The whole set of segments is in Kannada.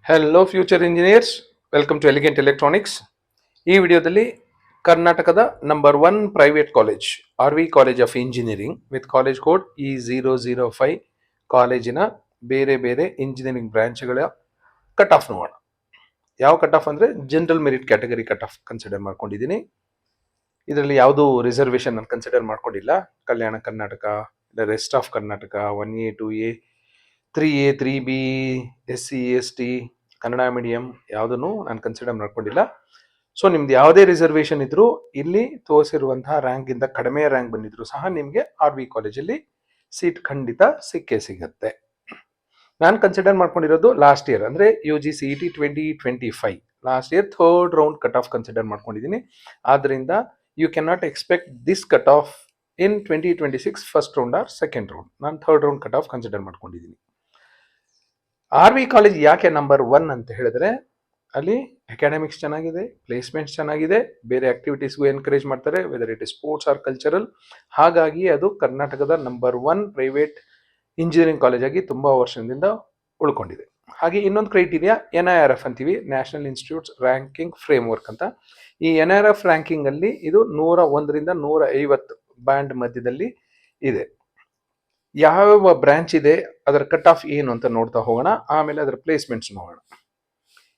Hello future engineers, welcome to Elegant Electronics. ಈ ವಿಡಿಯೋದಲ್ಲಿ ಕರ್ನಾಟಕದ number 1 private college RV college of engineering with college code E005 ಕಾಲೇಜಿನ ಬೇರೆ ಬೇರೆ ಇಂಜಿನಿಯರಿಂಗ್ ಬ್ರಾಂಚ್ಗಳ ಕಟ್ ಆಫ್ ನೋಡೋಣ. ಯಾವ ಕಟ್ ಆಫ್ ಅಂದರೆ general merit category cut off consider ಮಾಡ್ಕೊಂಡಿದ್ದೀನಿ. ಇದರಲ್ಲಿ ಯಾವುದು ರಿಸರ್ವೇಷನ್ ನಾನು ಕನ್ಸಿಡರ್ ಮಾಡ್ಕೊಂಡಿಲ್ಲ. Kalyana Karnataka, rest of Karnataka, 1A 2A 3A 3B SC ST Kannada medium ಯಾವುದನ್ನು ನಾನು ಕನ್ಸಿಡರ್ ಮಾಡ್ಕೊಂಡಿಲ್ಲ. ಸೊ ನಿಮ್ದು ಯಾವುದೇ ರಿಸರ್ವೇಷನ್ ಇದ್ರೂ ಇಲ್ಲಿ ತೋರಿಸಿರುವಂತಹ ರ್ಯಾಂಕಿಂದ ಕಡಿಮೆ ರ್ಯಾಂಕ್ ಬಂದಿದ್ರು ಸಹ ನಿಮಗೆ RV ಕಾಲೇಜಲ್ಲಿ ಸೀಟ್ ಖಂಡಿತ ಸಿಕ್ಕೇ ಸಿಗುತ್ತೆ. ನಾನು ಕನ್ಸಿಡರ್ ಮಾಡ್ಕೊಂಡಿರೋದು ಲಾಸ್ಟ್ ಇಯರ್ ಅಂದರೆ UG CET 2025 last year third round cut off consider ಮಾಡ್ಕೊಂಡಿದ್ದೀನಿ. ಆದ್ದರಿಂದ you can not expect this cut off in 2026 first round or second round. ನಾನು third round cut off consider ಮಾಡ್ಕೊಂಡಿದ್ದೀನಿ. RV ಕಾಲೇಜ್ ಯಾಕೆ ನಂಬರ್ 1 ಅಂತ ಹೇಳಿದ್ರೆ ಅಲ್ಲಿ ಅಕಾಡೆಮಿಕ್ಸ್ ಚೆನ್ನಾಗಿದೆ, ಪ್ಲೇಸ್ಮೆಂಟ್ಸ್ ಚೆನ್ನಾಗಿದೆ, ಬೇರೆ ಆಕ್ಟಿವಿಟೀಸ್ಗೂ ಎನ್ಕರೇಜ್ ಮಾಡ್ತಾರೆ, whether it is sports or cultural. ಹಾಗಾಗಿ ಅದು ಕರ್ನಾಟಕದ ನಂಬರ್ 1 ಪ್ರೈವೇಟ್ ಇಂಜಿನಿಯರಿಂಗ್ ಕಾಲೇಜ್ ಆಗಿ ತುಂಬ ವರ್ಷದಿಂದ ಉಳ್ಕೊಂಡಿದೆ. ಹಾಗೆ ಇನ್ನೊಂದು ಕ್ರೈಟೀರಿಯಾ NIRF ಅಂತೀವಿ, ನ್ಯಾಷನಲ್ ಇನ್ಸ್ಟಿಟ್ಯೂಟ್ಸ್ ರ್ಯಾಂಕಿಂಗ್ ಫ್ರೇಮ್ವರ್ಕ್ ಅಂತ. ಈ NIRF ರ್ಯಾಂಕಿಂಗ್ ಅಲ್ಲಿ ಇದು 101ರಿಂದ 150 ಬ್ಯಾಂಡ್ ಮಧ್ಯದಲ್ಲಿ ಇದೆ. ಯಾವ ಬ್ರಾಂಚ್ ಇದೆ, ಅದರ ಕಟ್ ಆಫ್ ಏನು ಅಂತ ನೋಡ್ತಾ ಹೋಗೋಣ. ಆಮೇಲೆ ಅದರ ಪ್ಲೇಸ್ಮೆಂಟ್ಸ್ ನೋಡೋಣ.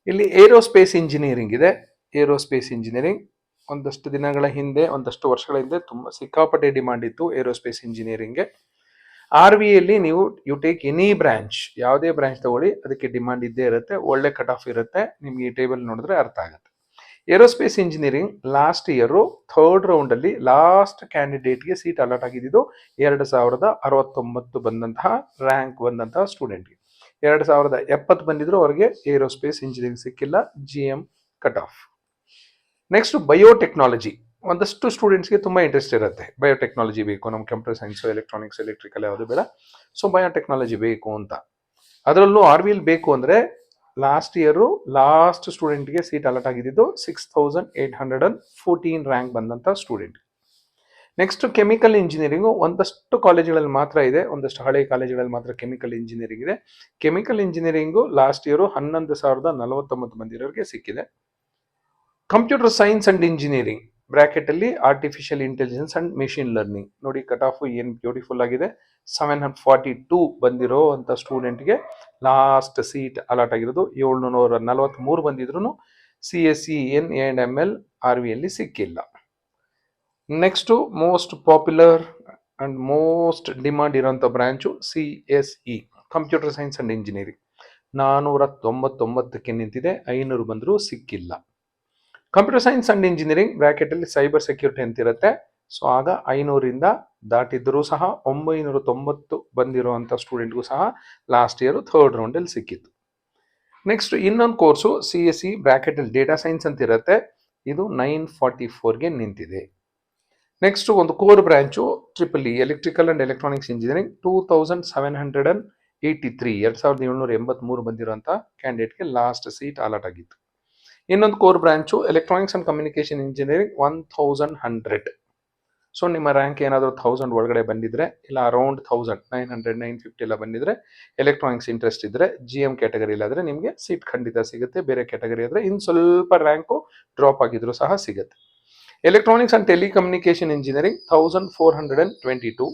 ಇಲ್ಲಿ ಏರೋಸ್ಪೇಸ್ ಇಂಜಿನಿಯರಿಂಗ್ ಇದೆ. ಏರೋಸ್ಪೇಸ್ ಇಂಜಿನಿಯರಿಂಗ್ ಒಂದಷ್ಟು ದಿನಗಳ ಹಿಂದೆ, ಒಂದಷ್ಟು ವರ್ಷಗಳ ಹಿಂದೆ ತುಂಬ ಸಿಕ್ಕಾಪಟ್ಟೆ ಡಿಮಾಂಡ್ ಇತ್ತು ಏರೋಸ್ಪೇಸ್ ಇಂಜಿನಿಯರಿಂಗ್ಗೆ. RVಯಲ್ಲಿ ನೀವು ಯು ಟೇಕ್ ಎನಿ ಬ್ರಾಂಚ್, ಯಾವುದೇ ಬ್ರಾಂಚ್ ತಗೊಳ್ಳಿ, ಅದಕ್ಕೆ ಡಿಮಾಂಡ್ ಇದ್ದೇ ಇರುತ್ತೆ, ಒಳ್ಳೆ ಕಟ್ ಆಫ್ ಇರುತ್ತೆ. ನಿಮ್ಗೆ ಈ ಟೇಬಲ್ ನೋಡಿದ್ರೆ ಅರ್ಥ ಆಗುತ್ತೆ. Aerospace engineering last year third round ಅಲ್ಲಿ ಲಾಸ್ಟ್ ಕ್ಯಾಂಡಿಡೇಟ್ಗೆ ಸೀಟ್ ಅಲಾಟ್ ಆಗಿದ್ದು 2069 ಬಂದಂತಹ ರ್ಯಾಂಕ್ ಬಂದಂತಹ ಸ್ಟೂಡೆಂಟ್ಗೆ. 2070 ಬಂದಿದ್ರು ಅವರಿಗೆ ಏರೋಸ್ಪೇಸ್ ಇಂಜಿನಿಯರಿಂಗ್ ಸಿಕ್ಕಿಲ್ಲ, GM cut off. Next biotechnology. ಒಂದಷ್ಟು ಸ್ಟೂಡೆಂಟ್ಸ್ಗೆ ತುಂಬ ಇಂಟ್ರೆಸ್ಟ್ ಇರುತ್ತೆ, ಬಯೋಟೆಕ್ನಾಲಜಿ ಬೇಕು, ನಮ್ಮ ಕಂಪ್ಯೂಟರ್ ಸೈನ್ಸ್, ಎಲೆಕ್ಟ್ರಾನಿಕ್ಸ್, ಎಲೆಕ್ಟ್ರಿಕಲ್ ಯಾವುದು ಬೇಡ, ಸೊ ಬಯೋಟೆಕ್ನಾಲಜಿ ಬೇಕು ಅಂತ. ಅದರಲ್ಲೂ RVಲ್ ಬೇಕು ಅಂದರೆ ಲಾಸ್ಟ್ ಇಯರು ಲಾಸ್ಟ್ ಸ್ಟೂಡೆಂಟ್ಗೆ ಸೀಟ್ ಅಲಾಟ್ ಆಗಿದ್ದು 6814 ರ್ಯಾಂಕ್ ಬಂದಂಥ ಸ್ಟೂಡೆಂಟ್. ನೆಕ್ಸ್ಟ್ ಕೆಮಿಕಲ್ ಇಂಜಿನಿಯರಿಂಗು ಒಂದಷ್ಟು ಕಾಲೇಜುಗಳಲ್ಲಿ ಮಾತ್ರ ಇದೆ, ಒಂದಷ್ಟು ಹಳೆ ಕಾಲೇಜುಗಳಲ್ಲಿ ಮಾತ್ರ ಕೆಮಿಕಲ್ ಇಂಜಿನಿಯರಿಂಗ್ ಇದೆ. ಕೆಮಿಕಲ್ ಇಂಜಿನಿಯರಿಂಗು ಲಾಸ್ಟ್ ಇಯರು 11,049 ಬಂದಿರೋರಿಗೆ ಸಿಕ್ಕಿದೆ. Computer science and engineering bracket ಅಲ್ಲಿ artificial intelligence and machine learning ನೋಡಿ, ಕಟ್ ಆಫ್ ಏನು ಬ್ಯೂಟಿಫುಲ್ ಆಗಿದೆ. 742 ಬಂದಿರೋ ಅಂತ ಸ್ಟೂಡೆಂಟ್ಗೆ ಲಾಸ್ಟ್ ಸೀಟ್ ಅಲಾಟ್ ಆಗಿರೋದು. 743 ಬಂದಿದ್ರು CSE NA&ML RVಯಲ್ಲಿ ಸಿಕ್ಕಿಲ್ಲ. Next most popular and most demand ಇರೋಂಥ branch CSE computer science and engineering. 499ಕ್ಕೆ ನಿಂತಿದೆ, 500 ಬಂದರೂ ಸಿಕ್ಕಿಲ್ಲ. Computer science and engineering bracket ಅಲ್ಲಿ ಸೈಬರ್ ಸೆಕ್ಯೂರಿಟಿ ಅಂತಿರುತ್ತೆ. ಸೊ ಆಗ 500ರಿಂದ ದಾಟಿದ್ರೂ ಸಹ 990 ಬಂದಿರುವಂಥ ಸ್ಟೂಡೆಂಟ್ಗೂ ಸಹ ಲಾಸ್ಟ್ ಇಯರ್ ಥರ್ಡ್ ರೌಂಡಲ್ಲಿ ಸಿಕ್ಕಿತ್ತು. ನೆಕ್ಸ್ಟ್ ಇನ್ನೊಂದು ಕೋರ್ಸು CSE ಬ್ರಾಕೆಟ್ ಅಲ್ಲಿ ಡೇಟಾ ಸೈನ್ಸ್ ಅಂತ ಇರುತ್ತೆ, ಇದು 944ಗೆ ನಿಂತಿದೆ. ನೆಕ್ಸ್ಟ್ ಒಂದು core branch EEE electrical and electronics engineering 2783 2783 ಬಂದಿರುವಂಥ ಕ್ಯಾಂಡಿಡೇಟ್ಗೆ ಲಾಸ್ಟ್ ಸೀಟ್ ಅಲಾಟ್ ಆಗಿತ್ತು. ಇನ್ನೊಂದು core branch electronics and communication engineering 1100. So ನಿಮ್ಮ ರ್ಯಾಂಕ್ ಏನಾದರೂ 1000 ಒಳಗಡೆ ಬಂದಿದ್ರೆ, ಇಲ್ಲ ಅರೌಂಡ್ 1000 900 950 ಎಲ್ಲ ಬಂದಿದ್ರೆ, ಎಲೆಕ್ಟ್ರಾನಿಕ್ಸ್ ಇಂಟ್ರೆಸ್ಟ್ ಇದ್ದರೆ, GM ಕ್ಯಾಟಗರಿ ಇಲ್ಲಾದರೆ ನಿಮಗೆ ಸೀಟ್ ಖಂಡಿತ ಸಿಗುತ್ತೆ. ಬೇರೆ ಕ್ಯಾಟಗರಿ ಆದರೆ ಇನ್ನು ಸ್ವಲ್ಪ ರ್ಯಾಂಕು ಡ್ರಾಪ್ ಆಗಿದ್ರು ಸಹ ಸಿಗುತ್ತೆ. Electronics and telecommunication engineering 1422.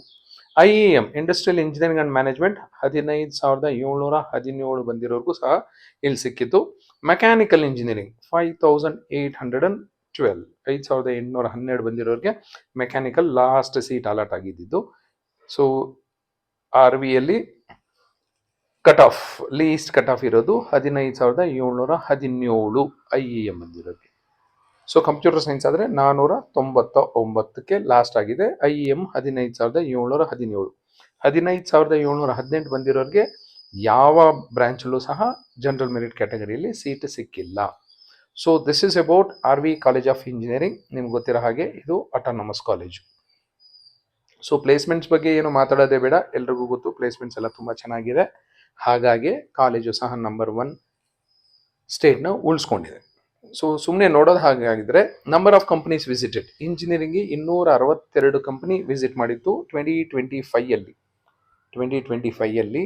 IEM industrial engineering and management 15,717 ಬಂದಿರೋರ್ಗೂ ಸಹ ಇಲ್ಲಿ ಸಿಕ್ಕಿತ್ತು. ಮೆಕ್ಯಾನಿಕಲ್ ಇಂಜಿನಿಯರಿಂಗ್ 5812 5812 ಬಂದಿರೋರಿಗೆ ಮೆಕ್ಯಾನಿಕಲ್ ಲಾಸ್ಟ್ ಸೀಟ್ ಅಲಾಟ್ ಆಗಿದ್ದು. ಸೊ RVಯಲ್ಲಿ cut off least cut off ಇರೋದು 15,717 IEM ಬಂದಿರೋರಿಗೆ. ಸೊ ಕಂಪ್ಯೂಟರ್ ಸೈನ್ಸ್ ಆದರೆ 499ಕ್ಕೆ ಲಾಸ್ಟ್ ಆಗಿದೆ. IEM 15,717. 15,718 ಬಂದಿರೋರಿಗೆ ಯಾವ ಬ್ರಾಂಚಲ್ಲೂ ಸಹ ಜನರಲ್ ಮೆರಿಟ್ ಕ್ಯಾಟಗರಿಯಲ್ಲಿ ಸೀಟ್ ಸಿಕ್ಕಿಲ್ಲ. So this is about RV college of engineering. ನಿಮ್ಗೆ ಗೊತ್ತಿರೋ ಹಾಗೆ ಇದು ಅಟಾನಮಸ್ ಕಾಲೇಜು. ಸೊ ಪ್ಲೇಸ್ಮೆಂಟ್ಸ್ ಬಗ್ಗೆ ಏನು ಮಾತಾಡೋದೇ ಬೇಡ, ಎಲ್ರಿಗೂ ಗೊತ್ತು ಪ್ಲೇಸ್ಮೆಂಟ್ಸ್ ಎಲ್ಲ ತುಂಬ ಚೆನ್ನಾಗಿದೆ. ಹಾಗಾಗಿ ಕಾಲೇಜು ಸಹ ನಂಬರ್ 1 ಸ್ಟೇಟ್ನ ಉಳಿಸ್ಕೊಂಡಿದೆ. ಸೊ ಸುಮ್ಮನೆ ನೋಡೋದು ಹಾಗಾಗಿದ್ರೆ ನಂಬರ್ ಆಫ್ ಕಂಪನೀಸ್ ವಿಸಿಟೆಡ್, ಇಂಜಿನಿಯರಿಂಗ್ಗೆ 262 ಕಂಪನಿ ವಿಸಿಟ್ ಮಾಡಿತ್ತು 2025 ಅಲ್ಲಿ.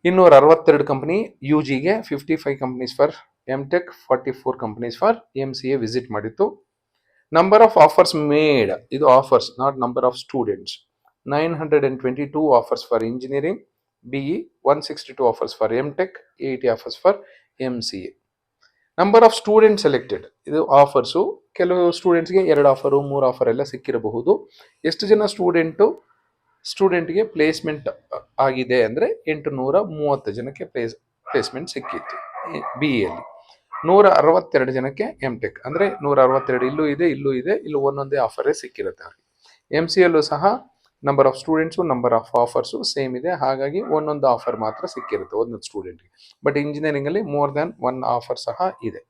262 ಕಂಪನಿ ಯು ಜಿಗೆ, 55 companies for M tech, 44 companies for M C A visit ಮಾಡಿತ್ತು. ನಂಬರ್ ಆಫ್ ಆಫರ್ಸ್ ಮೇಡ್, ಇದು offers not number of students. 922 offers for engineering BE, 162 offers for M tech, 80 offers for M C A. Number of student selected, ಇದು ಆಫರ್ಸು. ಕೆಲವು ಸ್ಟೂಡೆಂಟ್ಸ್ಗೆ 2 ಆಫರು 3 ಆಫರ್ ಎಲ್ಲ ಸಿಕ್ಕಿರಬಹುದು. ಎಷ್ಟು ಜನ ಸ್ಟೂಡೆಂಟ್ಗೆ ಪ್ಲೇಸ್ಮೆಂಟ್ ಆಗಿದೆ ಅಂದರೆ 830 ಜನಕ್ಕೆ ಪ್ಲೇಸ್ಮೆಂಟ್ ಸಿಕ್ಕಿತ್ತು BE ಯಲ್ಲಿ. 162 ಜನಕ್ಕೆ ಎಮ್ ಟೆಕ್, ಅಂದರೆ 162 ಇಲ್ಲೂ ಇದೆ ಇಲ್ಲೂ ಒಂದೊಂದೇ ಆಫರೇ ಸಿಕ್ಕಿರುತ್ತೆ ಅವ್ರಿಗೆ. ಎಮ್ ಸಿ ಯಲ್ಲೂ ಸಹ number of students number of offers same ಇದೆ, ಹಾಗಾಗಿ ಒಂದೊಂದು ಆಫರ್ ಮಾತ್ರ ಸಿಕ್ಕಿರುತ್ತೆ ಒಂದೊಂದು ಸ್ಟೂಡೆಂಟ್ಗೆ. ಬಟ್ ಇಂಜಿನಿಯರಿಂಗಲ್ಲಿ ಮೋರ್ ದ್ಯಾನ್ 1 ಆಫರ್ ಸಹ ಇದೆ.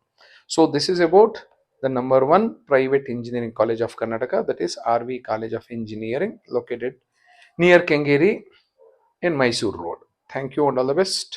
So this is about the number 1 private engineering college of Karnataka, that is RV College of Engineering, located near Kengeri in Mysore Road. Thank you and all the best.